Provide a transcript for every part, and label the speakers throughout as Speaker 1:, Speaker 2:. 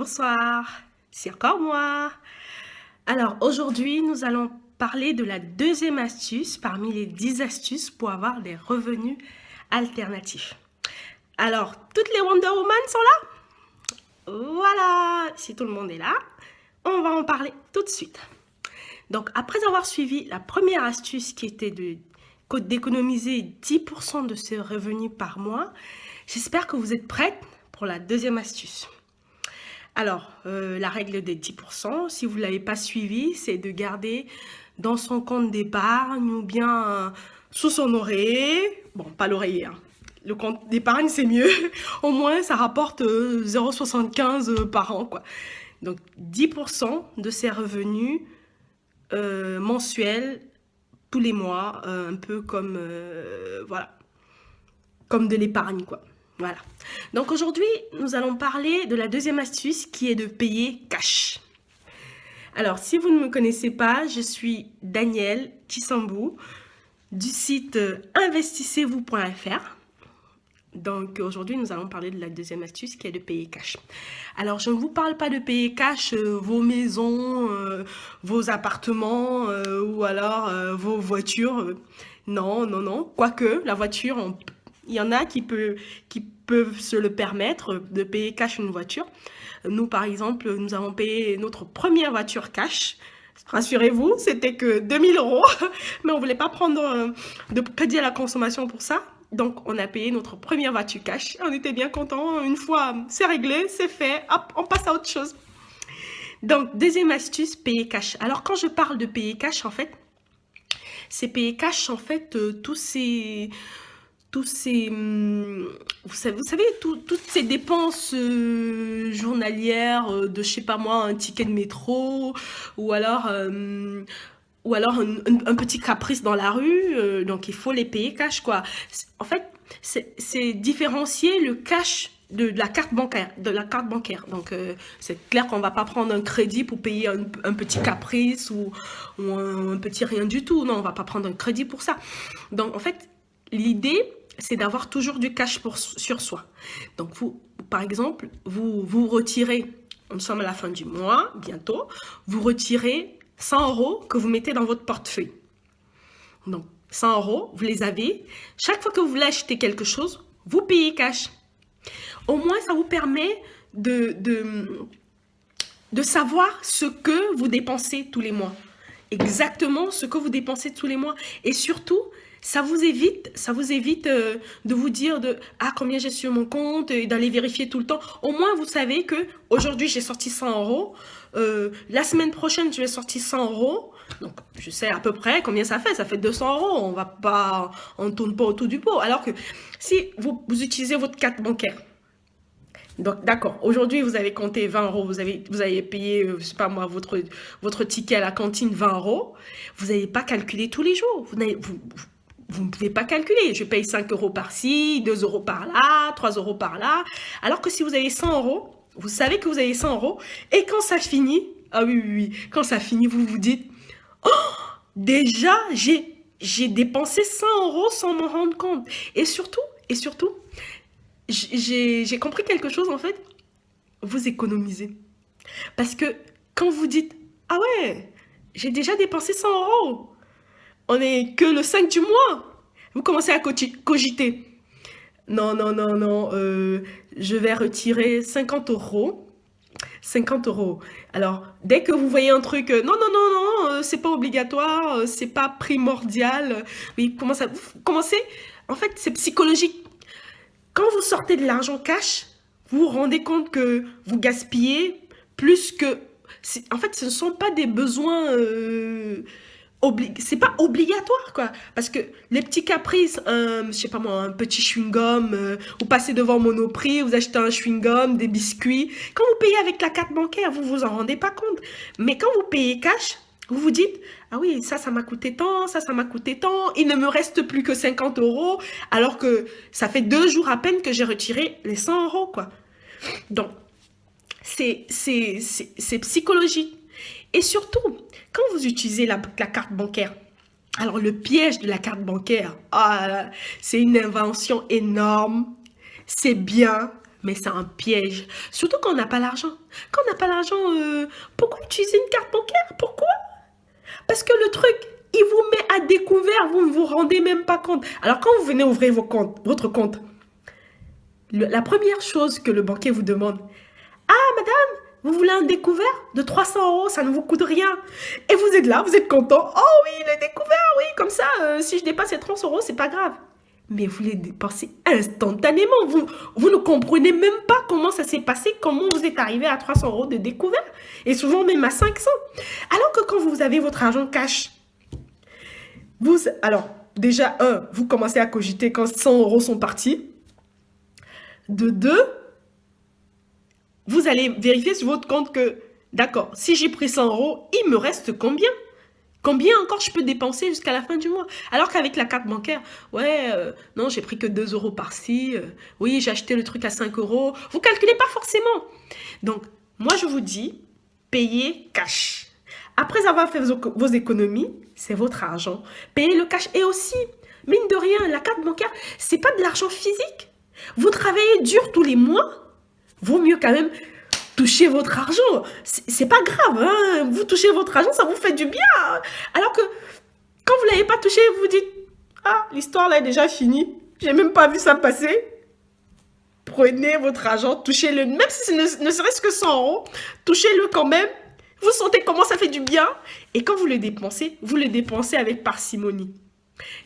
Speaker 1: bonsoir, c'est encore moi. Alors aujourd'hui, nous allons parler de la deuxième astuce parmi les 10 astuces pour avoir des revenus alternatifs. Alors, toutes les Wonder Woman sont là? Voilà, si tout le monde est là, on va en parler tout de suite. Donc, après avoir suivi la première astuce qui était d'économiser 10% de ses revenus par mois, j'espère que vous êtes prêtes pour la deuxième astuce. Alors, la règle des 10%, si vous ne l'avez pas suivie, c'est de garder dans son compte d'épargne ou bien sous son oreiller. Bon, pas l'oreiller, hein. Le compte d'épargne, c'est mieux. Au moins, ça rapporte 0,75 par an, quoi. Donc, 10% de ses revenus mensuels tous les mois, un peu comme, voilà, comme de l'épargne, quoi. Voilà. Donc aujourd'hui, nous allons parler de la deuxième astuce qui est de payer cash. Alors, si vous ne me connaissez pas, je suis Danielle Tissambou du site investissez-vous.fr. Donc aujourd'hui, nous allons parler de la deuxième astuce qui est de payer cash. Alors, je ne vous parle pas de payer cash vos maisons, vos appartements ou alors vos voitures. Non, non, non. Quoique, la voiture, il y en a qui peuvent se le permettre de payer cash une voiture. Nous, par exemple, nous avons payé notre première voiture cash. Rassurez-vous, c'était que 2000 €, mais on ne voulait pas prendre de crédit à la consommation pour ça. Donc, on a payé notre première voiture cash. On était bien contents. Une fois, c'est réglé, c'est fait. Hop, on passe à autre chose. Donc, deuxième astuce, payer cash. Alors, quand je parle de payer cash, en fait, c'est payer cash, en fait, tous ces, vous savez toutes ces dépenses journalières de, je sais pas moi, un ticket de métro ou alors un petit caprice dans la rue, donc il faut les payer cash, quoi. En fait, c'est différencier le cash de la carte bancaire, Donc, c'est clair qu'on va pas prendre un crédit pour payer un petit caprice ou un petit rien du tout. Non, on va pas prendre un crédit pour ça. Donc, en fait, l'idée, c'est d'avoir toujours du cash sur soi. Donc, vous, par exemple, vous retirez, nous sommes à la fin du mois, bientôt, vous retirez 100 € que vous mettez dans votre portefeuille. Donc, 100 €, vous les avez. Chaque fois que vous voulez acheter quelque chose, vous payez cash. Au moins, ça vous permet de savoir ce que vous dépensez tous les mois. Exactement ce que vous dépensez tous les mois. Et surtout, ça vous évite de vous dire combien j'ai sur mon compte et d'aller vérifier tout le temps. Au moins, vous savez que aujourd'hui j'ai sorti 100 €. La semaine prochaine, je vais sortir 100 €. Donc, je sais à peu près combien ça fait. Ça fait 200 €. On ne tourne pas autour du pot. Alors que si vous utilisez votre carte bancaire, donc, d'accord, aujourd'hui, vous avez compté 20 €, vous avez payé, je sais pas moi, votre ticket à la cantine 20 €. Vous n'allez pas calculer tous les jours. Vous ne pouvez pas calculer. Je paye 5 € par-ci, 2 € par-là, 3 € par-là. Alors que si vous avez 100 €, vous savez que vous avez 100 €. Et quand ça finit, ah oui, oui, oui, quand ça finit, vous vous dites, oh, déjà, j'ai dépensé 100 € sans m'en rendre compte. Et surtout, j'ai compris quelque chose, en fait. Vous économisez. Parce que quand vous dites, ah ouais, j'ai déjà dépensé 100 €, on est que le 5 du mois, vous commencez à cogiter. Non, non, non, non, je vais retirer 50 €. 50 €. Alors, dès que vous voyez un truc, non, non, non, non, c'est pas obligatoire, c'est pas primordial. Oui, vous commencez, en fait, c'est psychologique. Quand vous sortez de l'argent cash, vous vous rendez compte que vous gaspillez plus que... En fait, ce ne sont pas des besoins... c'est pas obligatoire, quoi. Parce que les petits caprices, je sais pas moi, un petit chewing-gum, vous passez devant Monoprix, vous achetez un chewing-gum, des biscuits. Quand vous payez avec la carte bancaire, vous vous en rendez pas compte. Mais quand vous payez cash, vous vous dites, ah oui, ça m'a coûté tant, ça m'a coûté tant, il ne me reste plus que 50 €, alors que ça fait 2 jours à peine que j'ai retiré les 100 €, quoi. Donc, c'est psychologique. Et surtout, quand vous utilisez la carte bancaire, alors le piège de la carte bancaire, c'est une invention énorme, c'est bien, Mais c'est un piège. Surtout quand on n'a pas l'argent. Quand on n'a pas l'argent, pourquoi utiliser une carte bancaire? Pourquoi? Parce que le truc, il vous met à découvert, vous ne vous rendez même pas compte. Alors quand vous venez ouvrir votre compte, la première chose que le banquier vous demande, ah madame, vous voulez un découvert de 300 €, ça ne vous coûte rien. Et vous êtes là, vous êtes content. Oh oui, le découvert, oui, comme ça, si je dépasse les 30 €, c'est pas grave. Mais vous les dépensez instantanément. Vous ne comprenez même pas comment ça s'est passé, comment vous êtes arrivé à 300 € de découvert. Et souvent même à 500. Alors que quand vous avez votre argent cash, alors, déjà, vous commencez à cogiter quand 100 € sont partis. De deux, vous allez vérifier sur votre compte que, d'accord, si j'ai pris 100 €, il me reste combien? Combien encore je peux dépenser jusqu'à la fin du mois? Alors qu'avec la carte bancaire, ouais, non, j'ai pris que 2 € par-ci. Oui, j'ai acheté le truc à 5 €. Vous calculez pas forcément. Donc, moi, je vous dis, payez cash. Après avoir fait vos économies, c'est votre argent. Payez le cash. Et aussi, mine de rien, la carte bancaire, c'est pas de l'argent physique. Vous travaillez dur tous les mois. Vaut mieux quand même toucher votre argent. C'est pas grave, hein. Vous touchez votre argent, ça vous fait du bien. Alors que quand vous l'avez pas touché, vous vous dites, ah, l'histoire là est déjà finie. J'ai même pas vu ça passer. Prenez votre argent, touchez-le, même si ne serait-ce que 100 €, touchez-le quand même. Vous sentez comment ça fait du bien. Et quand vous le dépensez avec parcimonie.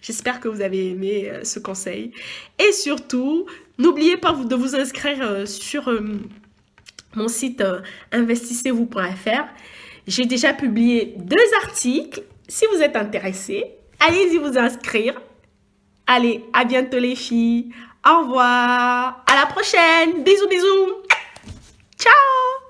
Speaker 1: J'espère que vous avez aimé ce conseil. Et surtout, n'oubliez pas de vous inscrire sur mon site investissez-vous.fr. J'ai déjà publié 2 articles. Si vous êtes intéressés, allez-y vous inscrire. Allez, à bientôt les filles. Au revoir. À la prochaine. Bisous, bisous. Ciao.